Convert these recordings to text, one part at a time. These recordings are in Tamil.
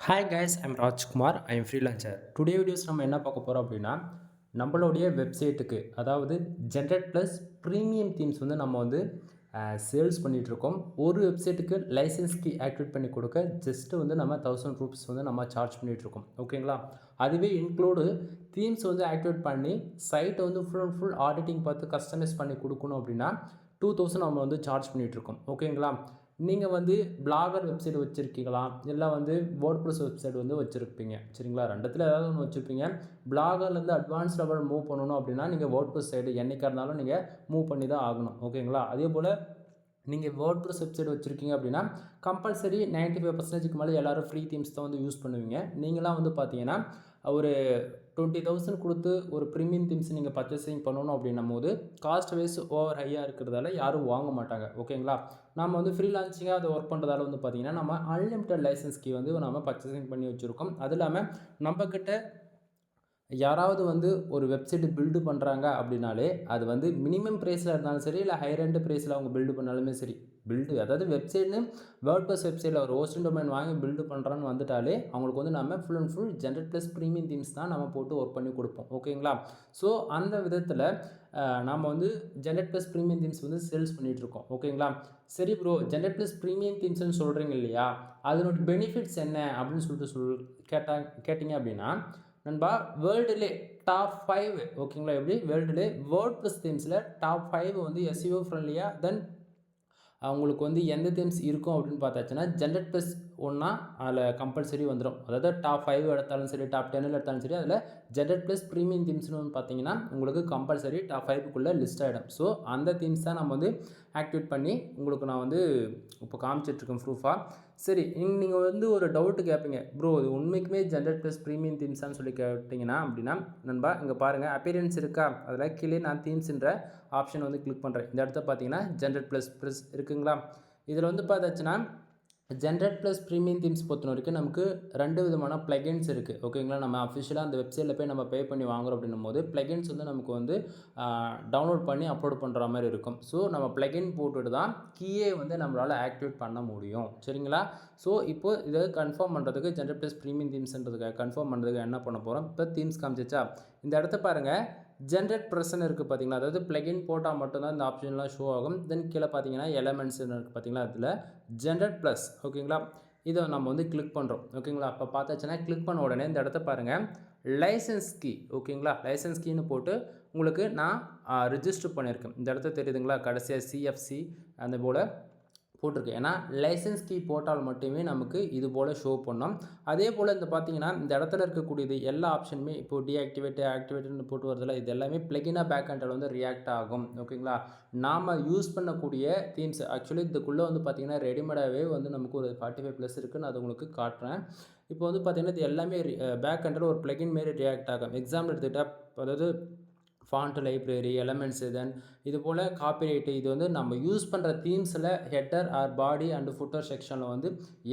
Hi guys, I'm Rajkumar. I am freelancer. Today videos நம்ம என்ன பார்க்க போகிறோம் அப்படின்னா, நம்மளுடைய வெப்சைட்டுக்கு அதாவது ஜென்ரேட் ப்ளஸ் ப்ரீமியம் தீம்ஸ் வந்து நம்ம வந்து சேல்ஸ் பண்ணிகிட்ருக்கோம். ஒரு வெப்சைட்டுக்கு லைசன்ஸ் கீ ஆக்டிவேட் பண்ணி கொடுக்க ஜஸ்ட்டு வந்து நம்ம ₹1000 வந்து நம்ம சார்ஜ் பண்ணிகிட்ருக்கோம். ஓகேங்களா? அதுவே இன்க்ளூடு தீம்ஸ் வந்து ஆக்டிவேட் பண்ணி சைட்டை வந்து ஃபுல் அண்ட் ஃபுல் ஆடிட்டிங் பார்த்து கஸ்டமைஸ் பண்ணி கொடுக்கணும் அப்படின்னா 2000 நம்ம வந்து சார்ஜ் பண்ணிகிட்ருக்கோம். ஓகேங்களா? நீங்கள் வந்து பிளாகர் வெப்சைட் வச்சுருக்கீங்களா, இல்லை வந்து வேர்ட்ப்ரெஸ் வெப்சைட் வந்து வச்சுருப்பீங்க. சரிங்களா? ரெண்டுத்தில் ஏதாவது ஒன்று வச்சுருப்பீங்க. பிளாகர்லேருந்து அட்வான்ஸ் லெவல் மூவ் பண்ணணும் அப்படின்னா நீங்கள் வேர்ட்ப்ரெஸ் சைடு என்றைக்கா இருந்தாலும் நீங்கள் மூவ் பண்ணி தான் ஆகணும். ஓகேங்களா? அதே போல் நீங்கள் வேர்ட்ப்ரெஸ் வெப்சைட் வச்சுருக்கீங்க அப்படின்னா கம்பல்சரி 95% மேலே எல்லோரும் ஃப்ரீ தீம்ஸ் தான் வந்து யூஸ் பண்ணுவீங்க. நீங்களாம் வந்து பார்த்தீங்கன்னா ஒரு 20,000 கொடுத்து ஒரு ப்ரீமியம் தீம்ஸ் நீங்கள் பர்ச்சேசிங் பண்ணணும் அப்படின்னும் போது காஸ்ட் வைஸ் ஓவர் ஹையாக இருக்கிறதால யாரும் வாங்க மாட்டாங்க. ஓகேங்களா? நம்ம வந்து ஃப்ரீலான்சிங்காக அதை ஒர்க் பண்ணுறதால வந்து பார்த்திங்கன்னா நம்ம அன்லிமிட்டட் லைசன்ஸ் கீ வந்து நம்ம பர்ச்சேசிங் பண்ணி வச்சுருக்கோம். அது இல்லாமல் நம்மக்கிட்ட யாராவது வந்து ஒரு வெப்சைட் பில்டு பண்ணுறாங்க அப்படின்னாலே அது வந்து மினிமம் ப்ரைஸில் இருந்தாலும் சரி, இல்லை ஹையர் எண்ட் ப்ரைஸில் அவங்க பில்டு பண்ணாலுமே சரி, பில்டு அதாவது வெப்சைட்னு வேர்ட்ப்ரெஸ் வெப்சைட்டில் ஒரு ஹோஸ்டிங் டொமைன் வாங்கி பில்டு பண்ணுறான்னு வந்துட்டாலே அவங்களுக்கு வந்து நம்ம full and full generate plus premium themes தான் நம்ம போட்டு ஒர்க் பண்ணி கொடுப்போம். ஓகேங்களா? ஸோ அந்த விதத்தில் நாம் வந்து ஜென்ரேட் ப்ளஸ் ப்ரீமியம் தீம்ஸ் வந்து சேல்ஸ் பண்ணிகிட்ருக்கோம். ஓகேங்களா? சரி ப்ரோ, ஜென்ரேட் ப்ளஸ் ப்ரீமியம் தீம்ஸ்னு சொல்கிறீங்க இல்லையா, அதனோட பெனிஃபிட்ஸ் என்ன அப்படின்னு சொல்லிட்டு கேட்டிங்க அப்படின்னா, நண்பா, வேர்ல்டுலே டாப் 5 ஓகேங்களா? எப்படி வேர்ல்டுலே வேர்ட்ப்ரெஸ் தீம்ஸில் டாப் 5 வந்து எஸ்இஓ ஃப்ரெண்ட்லியாக தென் அவங்களுக்கு வந்து எந்த தீம்ஸ் இருக்கும் அப்படின்னு பார்த்தாச்சுன்னா ஜென்ரேட் ப்ளஸ் ஒன்றா அதில் கம்பல்சரி வந்துடும். அதாவது டாப் 5 எடுத்தாலும் சரி, டாப் 10 எடுத்தாலும் சரி, அதில் ஜென்ரேட் ப்ளஸ் ப்ரீமியம் தீம்ஸ்னு வந்து பார்த்தீங்கன்னா உங்களுக்கு கம்பல்சரி டாப் 5க்குள்ளே லிஸ்ட் ஆகிடும். ஸோ அந்த தீம்ஸ் தான் நம்ம வந்து ஆக்டிவேட் பண்ணி உங்களுக்கு நான் வந்து இப்போ காமிச்சிட்ருக்கேன் ப்ரூஃபாக. சரி, நீங்கள் வந்து ஒரு டவுட்டு கேட்பீங்க, ப்ரோ இது உண்மைக்குமே ஜென்ரேட் ப்ளஸ் ப்ரீமியம் தீம்ஸான்னு சொல்லி கேட்டிங்கன்னா அப்படின்னா, நண்பா இங்கே பாருங்கள் அப்பியரன்ஸ் இருக்கா, அதில் கீழே நான் தீம்ஸ்ன்ற ஆப்ஷன் வந்து கிளிக் பண்ணுறேன். இந்த இடத்த பார்த்தீங்கன்னா ஜென்ரேட் ப்ளஸ் இருக்குங்களா? இதில் வந்து பார்த்தாச்சுன்னா ஜென்ரேட் ப்ளஸ் ப்ரீமியம் தீம்ஸ் பொறுத்த வரைக்கும் நமக்கு 2 விதமான ப்ளகின்ஸ் இருக்குது. ஓகேங்களா? நம்ம அஃபிஷியலாக அந்த வெப்சைட்டில் போய் நம்ம பே பண்ணி வாங்குறோம் அப்படின்னும் போது ப்ளகின்ஸ் வந்து நமக்கு வந்து டவுன்லோட் பண்ணி அப்லோட் பண்ணுற மாதிரி இருக்கும். ஸோ நம்ம ப்ளகின் போட்டுட்டு தான் கீயே வந்து நம்மளால் ஆக்டிவேட் பண்ண முடியும். சரிங்களா? ஸோ இப்போது இதை கன்ஃபார்ம் பண்ணுறதுக்கு ஜென்ரேட் ப்ளஸ் ப்ரீமியம் தீம்ஸ்ன்றதுக்கு கன்ஃபார்ம் பண்ணுறதுக்கு என்ன பண்ண போகிறோம், இப்போ தீம்ஸ் காமிச்சிச்சா, இந்த இடத்த பாருங்கள் ஜென்ரேட் ப்ளஸ்ன்னு இருக்குது பார்த்தீங்களா, அதாவது ப்ளகின் போட்டால் மட்டும்தான் இந்த ஆப்ஷன்லாம் ஷோ ஆகும். தென் கீழே பார்த்தீங்கன்னா எலமெண்ட்ஸ்ன்னு இருக்குது பார்த்தீங்களா, அதில் ஜென்ரேட் ப்ளஸ். ஓகேங்களா? இதை நம்ம வந்து கிளிக் பண்ணுறோம். ஓகேங்களா? அப்போ பார்த்தாச்சுன்னா கிளிக் பண்ண உடனே இந்த இடத்த பாருங்கள் லைசன்ஸ் கீ. ஓகேங்களா? லைசன்ஸ் கீன்னு போட்டு உங்களுக்கு நான் ரிஜிஸ்டர் பண்ணியிருக்கேன். இந்த இடத்த தெரியுதுங்களா, கடைசியாக சிஎஃப்சி அந்த போல் போட்டிருக்கு. ஏன்னா லைசன்ஸ் கீ போட்டால் மட்டுமே நமக்கு இது போல் ஷோ பண்ணோம். அதே போல் இந்த பார்த்தீங்கன்னா இந்த இடத்துல இருக்கக்கூடியது எல்லா ஆப்ஷனுமே இப்போ ஆக்டிவேட்னு போட்டு வரதில்ல, இது எல்லாமே ப்ளகினாக பேக் எண்டில் வந்து ரியாக்ட் ஆகும். ஓகேங்களா? நாம் யூஸ் பண்ணக்கூடிய தீம்ஸ் ஆக்சுவலி இதுக்குள்ளே வந்து பார்த்திங்கன்னா ரெடிமேடாகவே வந்து நமக்கு ஒரு 45+ இருக்குது. நான் அது உங்களுக்கு காட்டுறேன். இப்போ வந்து பார்த்திங்கன்னா இது எல்லாமே பேக் எண்டில் ஒரு ப்ளகின் மாரி ரியாக்ட் ஆகும். எக்ஸாம்பிள் எடுத்துக்கிட்டால் அதாவது ஃபாண்ட் லைப்ரரி, எலமெண்ட்ஸு, தென் இது போல் காப்பிரைட்டு, இது வந்து நம்ம யூஸ் பண்ணுற தீம்ஸில் header or body and footer செக்ஷனில் வந்து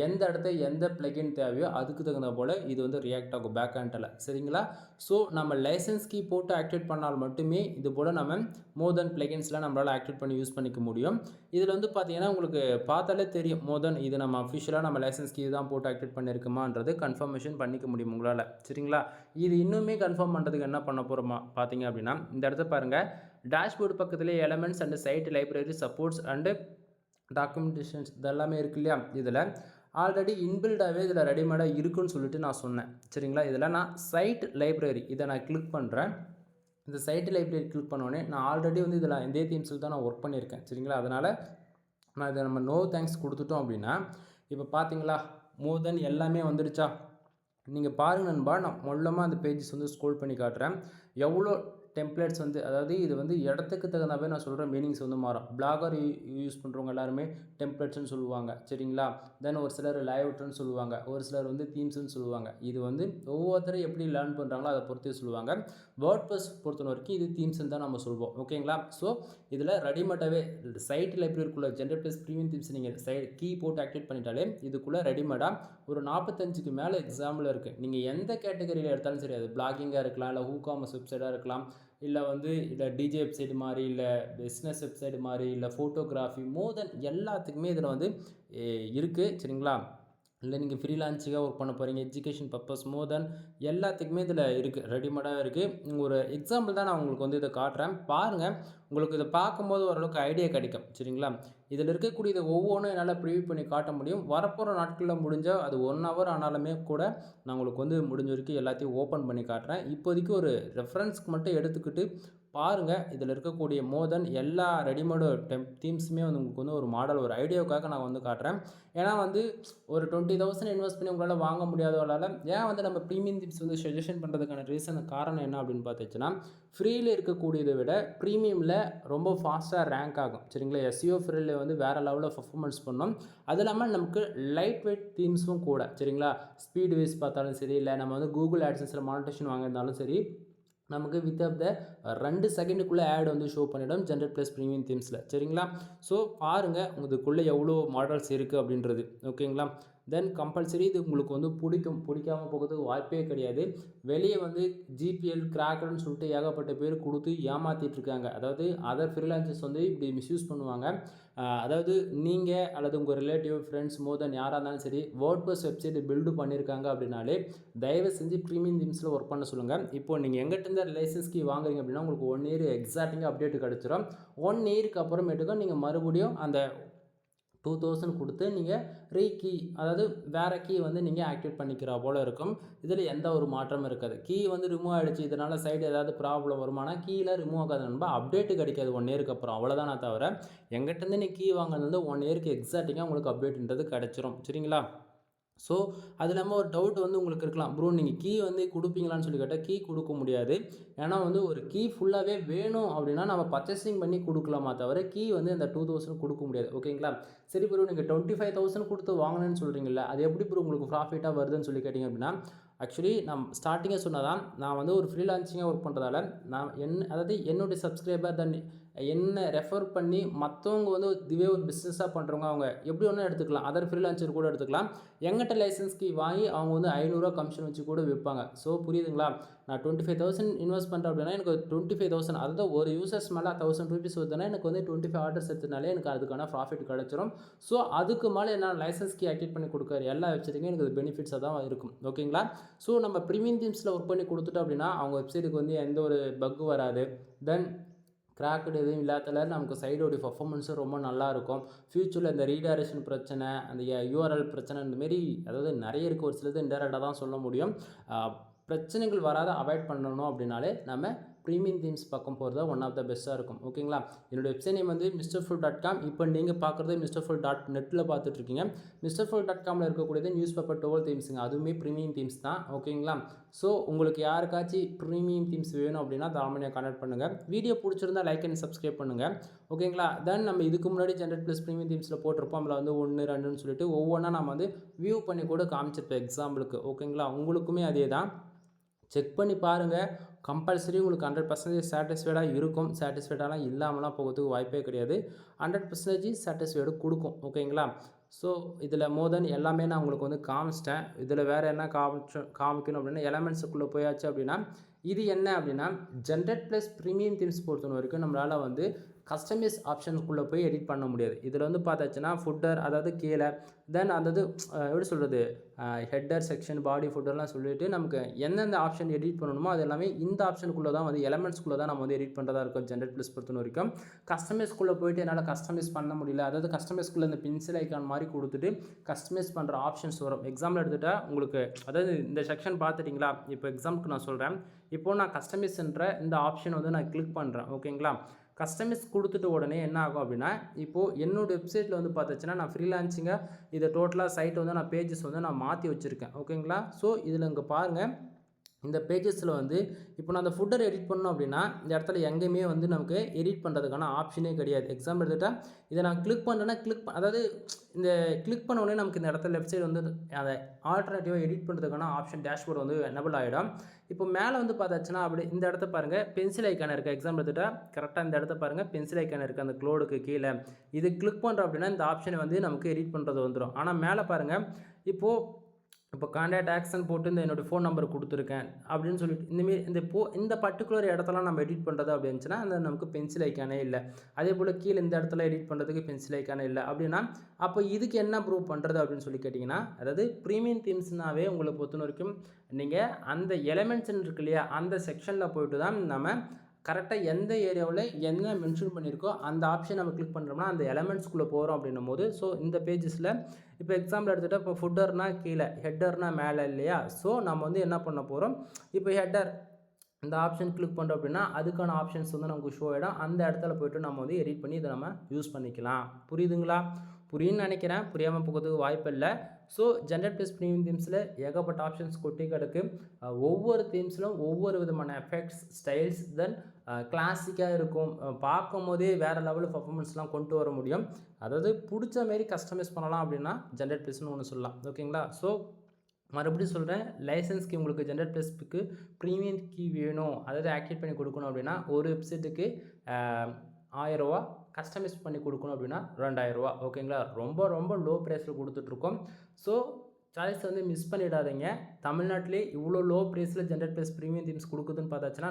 எந்த இடத்த எந்த ப்ளகின் தேவையோ அதுக்கு தகுந்த போல் இது வந்து ரியாக்ட் ஆகும் பேக் எண்டில். சரிங்களா? ஸோ நம்ம லைசன்ஸ் கீ போட்டு ஆக்டிவேட் பண்ணால் மட்டுமே இது போல் நம்ம மோர் தென் ப்ளகின்ஸ்லாம் நம்மளால் ஆக்டிவேட் பண்ணி யூஸ் பண்ணிக்க முடியும். இதில் வந்து பார்த்தீங்கன்னா உங்களுக்கு பார்த்தாலே தெரியும் மோர் தென் இது நம்ம அஃபிஷியலாக நம்ம லைசன்ஸ் கீ தான் போட்டு ஆக்டிவேட் பண்ணியிருக்குமான்றது கன்ஃபர்மேஷன் பண்ணிக்க முடியும் உங்களால். சரிங்களா? இது இன்னுமே கன்ஃபார்ம் பண்ணுறதுக்கு என்ன பண்ண போகிறோமா பார்த்தீங்க அப்படின்னா, இந்த இடத்த பாருங்கள் டேஷ்போர்டு பக்கத்துலேயே elements and site library supports and documentations இதெல்லாமே இருக்கு இல்லையா, இதில் ஆல்ரெடி இன்பில்டாகவே இதில் ரெடிமேடாக இருக்குன்னு சொல்லிட்டு நான் சொன்னேன். சரிங்களா? இதில் நான் சைட் லைப்ரரி இதை நான் கிளிக் பண்ணுறேன். இந்த சைட் லைப்ரரி கிளிக் பண்ணோடனே நான் ஆல்ரெடி வந்து இதில் இதே தீம்ஸில் தான் நான் ஒர்க் பண்ணியிருக்கேன். சரிங்களா? அதனால் நான் இதை நம்ம நோ தேங்க்ஸ் கொடுத்துட்டோம் அப்படின்னா இப்போ பார்த்தீங்களா மோர் தென் எல்லாமே வந்துடுச்சா. நீங்கள் பாருங்கள் நண்பா, நான் மொல்லமாக அந்த பேஜஸ் வந்து ஸ்க்ரோல் பண்ணி காட்டுறேன். எவ்வளோ டெம்ப்ளேட்ஸ் வந்து அதாவது இது வந்து இடத்துக்கு தகுந்தாவே நான் சொல்கிற மீனிங்ஸ் வந்து மாறும். பிளாகர் யூஸ் பண்ணுறவங்க எல்லாருமே டெம்ப்ளேட்ஸ்னு சொல்லுவாங்க. சரிங்களா? தென் ஒரு சிலர் லேஅவுட்னு சொல்லுவாங்க, ஒரு சிலர் வந்து தீம்ஸ்னு சொல்லுவாங்க. இது வந்து ஒவ்வொருத்தரும் எப்படி லேர்ன் பண்ணுறாங்களோ அதை பொறுத்தே சொல்லுவாங்க. வேர்ட்ப்ரெஸ் பொறுத்த வரைக்கும் இது தீம்ஸ்னு தான் நம்ம சொல்வோம். ஓகேங்களா? ஸோ இதில் ரெடிமேடாகவே சைட் லைப்ரரிக்குள்ளே ஜென்ரேட் ப்ளஸ் ப்ரீமியம் தீம்ஸ் நீங்கள் கீ போட்டு ஆக்டிவேட் பண்ணிட்டாலே இதுக்குள்ளே ரெடிமேடாக ஒரு 45க்கு மேலே எக்ஸாம்பிள் இருக்குது. நீங்கள் எந்த கேட்டகரியில் எடுத்தாலும் சரி, அது பிளாகிங்காக இருக்கலாம், இல்லை ஹூகாமர்ஸ் வெப்சைட்டாக இருக்கலாம், இல்லை வந்து இல்லை டிஜே வெப்சைட் மாதிரி, இல்லை பிஸ்னஸ் வெப்சைட் மாதிரி, இல்லை ஃபோட்டோகிராஃபி, மோர் தென் எல்லாத்துக்குமே இதில் வந்து இருக்குது. சரிங்களா? இல்லை நீங்கள் ஃப்ரீலான்சிங்காக ஒர்க் பண்ண போகிறீங்க, எஜுகேஷன் பர்பஸ் மோர் தென் எல்லாத்துக்குமே இதில் இருக்குது, ரெடிமேடாக இருக்குது. ஒரு எக்ஸாம்பிள் தான் நான் உங்களுக்கு வந்து இதை காட்டுறேன் பாருங்கள். உங்களுக்கு இதை பார்க்கும்போது ஓரளவுக்கு ஐடியா கிடைக்கும். சரிங்களா? இதில் இருக்கக்கூடியது ஒவ்வொன்றும் என்னால் ப்ரிவியூ பண்ணி காட்ட முடியும். வரப்போகிற நாட்களில் முடிஞ்சால் அது 1 ஹவர் ஆனாலுமே கூட நான் உங்களுக்கு வந்து முடிஞ்ச வரைக்கும் எல்லாத்தையும் ஓப்பன் பண்ணி காட்டுறேன். இப்போதைக்கு ஒரு ரெஃபரன்ஸ்க்கு மட்டும் எடுத்துக்கிட்டு பாருங்கள். இதில் இருக்கக்கூடிய மோர் தென் எல்லா ரெடிமேடு தீம்ஸுமே வந்து உங்களுக்கு வந்து ஒரு மாடல், ஒரு ஐடியாவுக்காக நான் வந்து காட்டுறேன். ஏன்னா வந்து ஒரு 20,000 இன்வெஸ்ட் பண்ணி உங்களால் வாங்க முடியாதவளால் ஏன் வந்து நம்ம ப்ரீமியம் தீம்ஸ் வந்து சஜஷன் பண்ணுறதுக்கான காரணம் என்ன அப்படின்னு பார்த்துச்சுன்னா, ஃப்ரீயில் இருக்கக்கூடியதை விட ப்ரீமியமில் ரொம்ப ஃபாஸ்ட்டாக ரேங்க் ஆகும். சரிங்களா? எஸ்இஓ ஃப்ரீயில் வந்து வேறு லெவலில் பர்ஃபார்மன்ஸ் பண்ணோம். அது இல்லாமல் நமக்கு லைட் வெயிட் தீம்ஸும் கூட. சரிங்களா? ஸ்பீட் வைஸ் பார்த்தாலும் சரி, இல்லை நம்ம வந்து கூகுள் ஆட்சன்ஸில் மானிட்டேஷன் வாங்கியிருந்தாலும் சரி, நமக்கு வித் ஆஃப் த 2 செகண்டுக்குள்ளே ஆட் வந்து ஷோ பண்ணிவிடும் ஜென்ரேட் ப்ளஸ் ப்ரீமியம் தீம்ஸில். சரிங்களா? ஸோ பாருங்கள் உங்களுக்குள்ளே எவ்வளோ மாடல்ஸ் இருக்குது அப்படின்றது. ஓகேங்களா? தென் கம்பல்சரி இது உங்களுக்கு வந்து பிடிக்காமல் போகிறதுக்கு வாய்ப்பே கிடையாது. வெளியே வந்து ஜிபிஎல் கிராக்கர்னு சொல்லிட்டு ஏகப்பட்ட பேர் கொடுத்து ஏமாற்றிட்டுருக்காங்க. அதாவது அதர் ஃப்ரீலான்சர்ஸ் வந்து இப்படி மிஸ்யூஸ் பண்ணுவாங்க. அதாவது நீங்கள் அல்லது உங்கள் ரிலேட்டிவ் ஃப்ரெண்ட்ஸ் மோர் தென் யாராக இருந்தாலும் சரி, வேர்ட்ப்ரெஸ் வெப்சைட் பில்டு பண்ணியிருக்காங்க அப்படின்னாலே தயவு செஞ்சு ப்ரீமியம் தீம்ஸில் ஒர்க் பண்ண சொல்லுங்கள். இப்போது நீங்கள் எங்கிட்ட லைசன்ஸ் கீ வாங்குறீங்க அப்படின்னா உங்களுக்கு 1 இயர் எக்ஸாக்டிங்காக அப்டேட் கிடச்சிரும். 1 இயருக்கு அப்புறமேட்டுக்கும் நீங்கள் மறுபடியும் அந்த 2000 கொடுத்து நீங்கள் ரீகீ, அதாவது வேறு கீ வந்து நீங்கள் ஆக்டிவேட் பண்ணிக்கிறா போல் இருக்கும். இதில் எந்த ஒரு மாற்றமும் இருக்காது. கீ வந்து ரிமூவ் ஆகிடுச்சு, இதனால் சைடு ஏதாவது ப்ராப்ளம் வருமானா கீழே ரிமூவ் ஆகாது நண்பா. அப்டேட்டு கிடைக்காது 1 இயருக்கு அப்புறம், அவ்வளோதானே தவிர எங்கிட்டேருந்து நீ கீ வாங்கினது 1 இயருக்கு எக்ஸாக்டிங்காக உங்களுக்கு அப்டேட்ன்றது கிடச்சிரும். சரிங்களா? ஸோ அது இல்லாமல் ஒரு டவுட் வந்து உங்களுக்கு இருக்கலாம், ப்ரோ நீங்கள் கீ வந்து கொடுப்பீங்களான்னு சொல்லி கேட்டால் கீ கொடுக்க முடியாது. ஏன்னா வந்து ஒரு கீ ஃபுல்லாகவே வேணும் அப்படின்னா நம்ம பர்ச்சேசிங் பண்ணி கொடுக்கலாமா தவிர கீ வந்து அந்த 2000 கொடுக்க முடியாது. ஓகேங்களா? சரி ப்ரோ, நீங்கள் 25,000 கொடுத்து வாங்கினேன்னு சொல்கிறீங்களா, அது எப்படி ப்ரோ உங்களுக்கு ப்ராஃபிட்டாக வருதுன்னு சொல்லி கேட்டிங்க அப்படின்னா, ஆக்சுவலி நான் ஸ்டார்டிங்கே சொன்னதான், நான் வந்து ஒரு ஃப்ரீலான்சிங்காக ஒர்க் பண்ணுறதால நான் அதாவது என்னுடைய சப்ஸ்கிரைபர் தென் என்ன ரெஃபர் பண்ணி மற்றவங்க வந்து இதுவே ஒரு பிஸ்னஸாக பண்ணுறவங்க அவங்க எப்படி ஒன்றா எடுத்துக்கலாம், அதர் ஃப்ரீலான்சர் கூட எடுத்துக்கலாம். எங்கிட்ட லைசன்ஸ்க்கு வாங்கி அவங்க வந்து 500 கமிஷன் வச்சு கூட விற்பாங்க. ஸோ புரியுதுங்களா? நான் 25,000 இன்வெஸ்ட் பண்ணுறேன் அப்படின்னா எனக்கு 25,000, அதாவது ஒரு யூசர்ஸ் மேலே 1000 ரூபீஸ் வருதுன்னா எனக்கு வந்து 25 ஆர்டர்ஸ் எடுத்தனாலே எனக்கு அதுக்கான ப்ராஃபிட் கிடச்சிரும். ஸோ அதுக்கு மேலே நான் லைசன்ஸ் கீ ஆக்டிவேட் பண்ணி கொடுக்குற எல்லா வெப்சைட்டுக்கும் எனக்கு பெனிஃபிட்ஸாக தான் இருக்கும். ஓகேங்களா? ஸோ நம்ம ப்ரீமியம் தீம்ஸில் ஒர்க் பண்ணி கொடுத்துட்டோம் அப்படின்னா அவங்க வெப்சைட்டுக்கு வந்து எந்த ஒரு பக்கு வராது. தென் கிராக்கடு எதுவும் இல்லாததால நமக்கு சைடோடைய பர்ஃபார்மன்ஸும் ரொம்ப நல்லாயிருக்கும். ஃப்யூச்சரில் இந்த ரீடைரக்ஷன் பிரச்சனை, அந்த யூஆர்எல் பிரச்சனை, இந்தமாரி அதாவது நிறைய இருக்குது. ஒரு சிலது இன்டெரக்டாக தான் சொல்ல முடியும். பிரச்சனைகள் வராத அவாய்ட் பண்ணணும் அப்படின்னாலே நம்ம ப்ரீமியம் தீம்ஸ் பக்கம் போகிறது ஒன் ஆஃப் த பெஸ்ட்டாக இருக்கும். ஓகேங்களா? என்னோடய வெப்சைட் நேம் வந்து MrFull.com. இப்போ நீங்கள் பார்க்குறது MrFull.netல பார்த்துட்ருக்கீங்க. MrFull.comல இருக்கக்கூடியது நியூஸ் பேப்பர் 12 தீம்ஸுங்க, அதுவுமே ப்ரீமியம் தீம்ஸ் தான். ஓகேங்களா? ஸோ உங்களுக்கு யாருக்காச்சும் ப்ரீமியம் தீம்ஸ் வேணும் அப்படின்னா தாராளமாக கான்டாக்ட் பண்ணுங்கள். வீடியோ பிடிச்சிருந்தா லைக் அண்ட் சப்ஸ்கிரைப் பண்ணுங்கள். ஓகேங்களா? தென் நம்ம இதுக்கு முன்னாடி ஜென்ரேட் ப்ளஸ் ப்ரீமியம் தீம்ஸில் போட்டிருப்போம். அதில் வந்து 1, 2ன்னு சொல்லிட்டு ஒவ்வொன்றா நம்ம வந்து வியூ பண்ணி கூட காமிச்சிருப்போம் எக்ஸாம்பிளுக்கு. ஓகேங்களா? உங்களுக்குமே அதே தான், செக் பண்ணி பாருங்கள். கம்பல்சரி உங்களுக்கு 100% சாட்டிஸ்ஃபைடாக இருக்கும். சாட்டிஸ்ஃபைடாலாம் இல்லாமலாம் போகிறதுக்கு வாய்ப்பே கிடையாது. 100% சாட்டிஸ்ஃபைடு கொடுக்கும். ஓகேங்களா? ஸோ இதில் மோர் தென் எல்லாமே நான் உங்களுக்கு வந்து காமிச்சிட்டேன். இதில் வேறு என்ன காமிக்கணும் அப்படின்னா, எலமெண்ட்ஸுக்குள்ளே போயாச்சு அப்படின்னா இது என்ன அப்படின்னா, ஜென்ரேட் ப்ளஸ் ப்ரீமியம் தீம்ஸ் பொறுத்த வரைக்கும் நம்மளால் வந்து கஸ்டமைஸ் ஆப்ஷனுக்குள்ளே போய் எடிட் பண்ண முடியாது. இதில் வந்து பார்த்தாச்சுன்னா ஃபுட்டர், அதாவது கீழே தென் அதாவது எப்படி சொல்கிறது, ஹெட்டர் செக்ஷன், பாடி ஃபுட்டர்லாம் சொல்லிவிட்டு நமக்கு எந்தெந்த ஆப்ஷன் எடிட் பண்ணணுமோ அது எல்லாமே இந்த ஆப்ஷனுக்குள்ளே தான் வந்து எலமெண்ட்ஸ்குள்ளே தான் நம்ம வந்து எடிட் பண்ணுறதா இருக்கும். ஜென்ரேட் ப்ளஸ் பொறுத்த வரைக்கும் கஸ்டமைஸ்குள்ளே போய்ட்டு என்னால் கஸ்டமைஸ் பண்ண முடியல, அதாவது கஸ்டமைஸ்குள்ளே இந்த பென்சில் ஐக்கான் மாதிரி கொடுத்துட்டு கஸ்டமைஸ் பண்ணுற ஆப்ஷன்ஸ் வரும். எக்ஸாம்பிள் எடுத்துகிட்டா உங்களுக்கு, அதாவது இந்த செக்ஷன் பார்த்துட்டிங்களா, இப்போ எக்ஸாம்பிளுக்கு நான் சொல்கிறேன். இப்போது நான் கஸ்டமைஸ்ன்ற இந்த ஆப்ஷன் வந்து நான் கிளிக் பண்ணுறேன். ஓகேங்களா? கஸ்டமைஸ் கொடுத்துட்டு உடனே என்ன ஆகும் அப்படின்னா, இப்போது என்னோடய வெப்சைட்டில் வந்து பார்த்துச்சுன்னா நான் ஃப்ரீலான்சிங்காக இதை டோட்டலாக சைட்டை வந்து நான் பேஜஸ் வந்து நான் மாற்றி வச்சுருக்கேன். ஓகேங்களா? ஸோ இதில் இங்கே பாருங்கள், இந்த பேஜஸில் வந்து இப்போ நான் அந்த ஃபுட்டர் எடிட் பண்ணோம் அப்படின்னா இந்த இடத்துல எங்கேயுமே வந்து நமக்கு எடிட் பண்ணுறதுக்கான ஆப்ஷனே கிடையாது. எக்ஸாம்பிள் எடுத்துகிட்டா இதை நான் கிளிக் பண்ணுறேன்னா அதாவது இந்த கிளிக் பண்ண உடனே நமக்கு இந்த இடத்துல லெஃப்ட் சைடு வந்து அதை ஆல்டர்னேட்டிவாக எடிட் பண்ணுறதுக்கான ஆப்ஷன் டேஷ்போர்டு வந்து எனபிள் ஆகிடும். இப்போ மேலே வந்து பார்த்தாச்சுன்னா அப்படி இந்த இடத்த பாருங்கள், பென்சில் ஐக்கான இருக்குது. எக்ஸாம்பிள் எடுத்துகிட்டா கரெக்டாக இந்த இடத்த பாருங்கள், பென்சில் ஐக்கான இருக்குது அந்த க்ளோடுக்கு கீழே. இது கிளிக் பண்ணுறோம் அப்படின்னா இந்த ஆப்ஷனை வந்து நமக்கு எடிட் பண்ணுறது வந்துடும். ஆனால் மேலே பாருங்கள், இப்போது இப்போ கான்டாக்ட் ஆக்ஷன் போட்டு என்னோடய ஃபோன் நம்பர் கொடுத்துருக்கேன் அப்படின்னு சொல்லிட்டு இந்தமாரி இந்த பர்டிகுலர் இடத்தெல்லாம் நம்ம எடிட் பண்ணுறது அப்படி இருந்துச்சுன்னா அந்த நமக்கு பென்சில் ஐக்கானே இல்லை. அதே போல் கீழே இந்த இடத்துல எடிட் பண்ணுறதுக்கு பென்சில் ஐக்கானே இல்லை அப்படின்னா அப்போ இதுக்கு என்ன ப்ரூவ் பண்ணுறது அப்படின்னு சொல்லி கேட்டிங்கன்னா, அதாவது ப்ரீமியம் தீம்ஸ்னாவே உங்களை பொறுத்த வரைக்கும் நீங்கள் அந்த எலமெண்ட்ஸ்ன்னு இருக்கு இல்லையா, அந்த செக்ஷனில் போய்ட்டு தான் நம்ம கரெக்டாக எந்த ஏரியாவில் என்ன மென்ஷன் பண்ணியிருக்கோ அந்த ஆப்ஷன் நம்ம கிளிக் பண்ணுறோம்னா அந்த எலமெண்ட்ஸ்குள்ளே போகிறோம் அப்படின்னும் போது, ஸோ இந்த பேஜஸில் இப்போ எக்ஸாம்பிள் எடுத்துகிட்டா இப்போ ஃபுட்டர்னால் கீழே, ஹெட்டர்னால் மேலே இல்லையா. ஸோ நம்ம வந்து என்ன பண்ண போகிறோம், இப்போ ஹெட்டர் இந்த ஆப்ஷன் கிளிக் பண்ணுறோம் அப்படின்னா அதுக்கான ஆப்ஷன்ஸ் வந்து நமக்கு ஷோ ஆகிடும். அந்த இடத்துல போய்ட்டு நம்ம வந்து எடிட் பண்ணி இதை நம்ம யூஸ் பண்ணிக்கலாம். புரியுதுங்களா? புரியுன்னு நினைக்கிறேன். புரியாமல் போகிறதுக்கு வாய்ப்பு இல்லை. ஸோ ஜென்ரேட் ப்ளஸ் ப்ரீமியம் தீம்ஸில் ஏகப்பட்ட ஆப்ஷன்ஸ் கொட்டி கிடக்கு. ஒவ்வொரு தீம்ஸ்லும் ஒவ்வொரு விதமான எஃபெக்ட்ஸ், ஸ்டைல்ஸ், தென் கிளாசிக்காக இருக்கும். பார்க்கும் போதே வேறு லெவலில் பர்ஃபார்மன்ஸ்லாம் கொண்டு வர முடியும். அதாவது பிடிச்ச மாரி கஸ்டமைஸ் பண்ணலாம் அப்படின்னா ஜென்ரேட் ப்ளஸ்னு ஒன்று சொல்லலாம். ஓகேங்களா? ஸோ மறுபடியும் சொல்கிறேன், லைசன்ஸ் கீ உங்களுக்கு ஜென்ரேட் ப்ளஸ்க்கு ப்ரீமியம் கீ வேணும், அதாவது ஆக்டிவேட் பண்ணி கொடுக்கணும் அப்படின்னா ஒரு வெப்சைட்டுக்கு ₹1000, கஸ்டமைஸ் பண்ணி கொடுக்கணும் அப்படின்னா ₹2000. ஓகேங்களா? ரொம்ப ரொம்ப லோ ப்ரைஸில் கொடுத்துட்ருக்கோம். ஸோ சாய்ஸ் வந்து மிஸ் பண்ணிடாதீங்க. தமிழ்நாட்டிலே இவ்வளோ லோ ப்ரைஸில் ஜென்ரேட் ப்ளஸ் ப்ரீமியம் தீம்ஸ் கொடுக்குதுன்னு பார்த்தாச்சுன்னா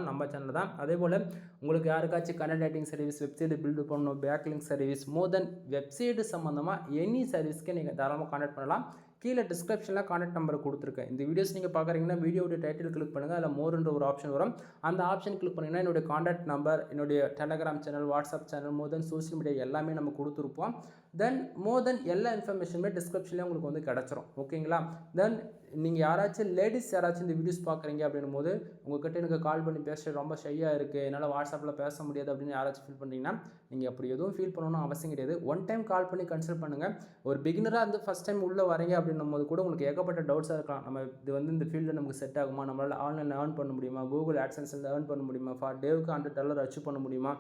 நம்ம சேனல் தான். அதே போல் உங்களுக்கு யாருக்காச்சும் content writing service, website build பண்ணணும், backlink service, more then website சம்மந்தமாக எனி சர்வீஸ்க்கு நீங்கள் தாராளமாக கான்டாக்ட் பண்ணலாம். கீழே டிஸ்கிரிப்ஷனில் கான்டாக்ட் நம்பர் கொடுத்துருக்கேன். இந்த வீடியோஸ் நீங்கள் பார்க்குறீங்கன்னா வீடியோட டைட்டில் கிளிக் பண்ணுங்கள். அதில் மோர்ன்ற ஒரு ஆப்ஷன் வரும். அந்த ஆப்ஷன் கிளிக் பண்ணிங்கன்னா என்னுடைய கான்டாக்ட் நம்பர், என்னுடைய டெலகிராம் சேனல், வாட்ஸ்அப் சேனல், மோர் தென் சோஷியல் மீடியா எல்லாமே நம்ம கொடுத்துருப்போம். தென் மோர் தென் எல்லா இன்ஃபர்மேஷனுமே டிஸ்கிரிப்ஷன்லேயே உங்களுக்கு வந்து கிடச்சிரும். ஓகேங்களா? தென் நீங்கள் யாராச்சும் லேடிஸ் யாராச்சும் இந்த வீடியோஸ் பார்க்குறீங்க அப்படின்னும் போது உங்கள்கிட்ட எனக்கு கால் பண்ணி பேச ரொம்ப ஷையாக இருக்குது, என்னால் வாட்ஸ்அப்பில் பேச முடியாது அப்படின்னு யாராச்சும் ஃபீல் பண்ணுறீங்கன்னா நீங்கள் அப்படி எதுவும் ஃபீல் பண்ணணும்னு அவசியம் கிடையாது. ஒன் டைம் கால் பண்ணி கன்சல்ட் பண்ணுங்கள். ஒரு பிகினராக இருந்து ஃபஸ்ட் டைம் உள்ளே வரீங்க அப்படின்னும் போது கூட உங்களுக்கு ஏகப்பட்ட டவுட்ஸாக இருக்கலாம். நம்ம இது வந்து இந்த ஃபீல்டில் நமக்கு செட் ஆகுமா, நம்மளால் ஆன்லைனில் ஏர்ன் பண்ண முடியுமா, கூகுள் ஆட்சன்ஸில் ஏர்ன் பண்ண முடியுமா, ஃபார் டேவுக்கு $100 அச்சீவ் பண்ண முடியுமா,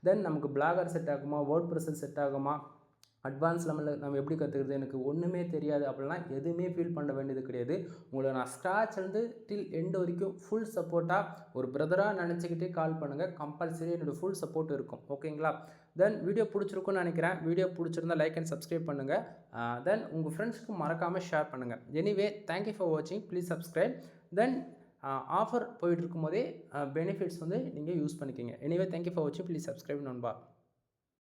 தென் நமக்கு பிளாகர் செட் ஆகுமா, வேர்ட் ப்ரெஸ் செட் ஆகுமா, அட்வான்ஸ் லெவலில் நம்ம எப்படி கற்றுக்கிறது, எனக்கு ஒன்றுமே தெரியாது அப்படிலாம் எதுவுமே ஃபீல் பண்ண வேண்டியது கிடையாது. உங்களை நான் ஸ்க்ராட்ச்லேருந்து டில் எண்டு வரைக்கும் ஃபுல் சப்போர்ட்டாக ஒரு பிரதராக நினச்சிக்கிட்டே கால் பண்ணுங்கள். கம்பல்சரி என்னோடய ஃபுல் சப்போர்ட் இருக்கும். ஓகேங்களா? தென் வீடியோ பிடிச்சிருக்குன்னு நினைக்கிறேன். வீடியோ பிடிச்சிருந்தால் லைக் அண்ட் சப்ஸ்கிரைப் பண்ணுங்கள். தென் உங்கள் ஃப்ரெண்ட்ஸ்க்கு மறக்காமல் ஷேர் பண்ணுங்கள். எனிவே தேங்க்யூ ஃபார் வாட்சிங். Please subscribe. தென் ஆஃபர் போயிட்டு இருக்கும் போதே பெனிஃபிட்ஸ் வந்து நீங்கள் யூஸ் பண்ணிக்கிங்க. எனிவே தேங்க்யூ ஃபார் வாட்சிங். ப்ளீஸ் சப்ஸ்கிரைப் நண்பா.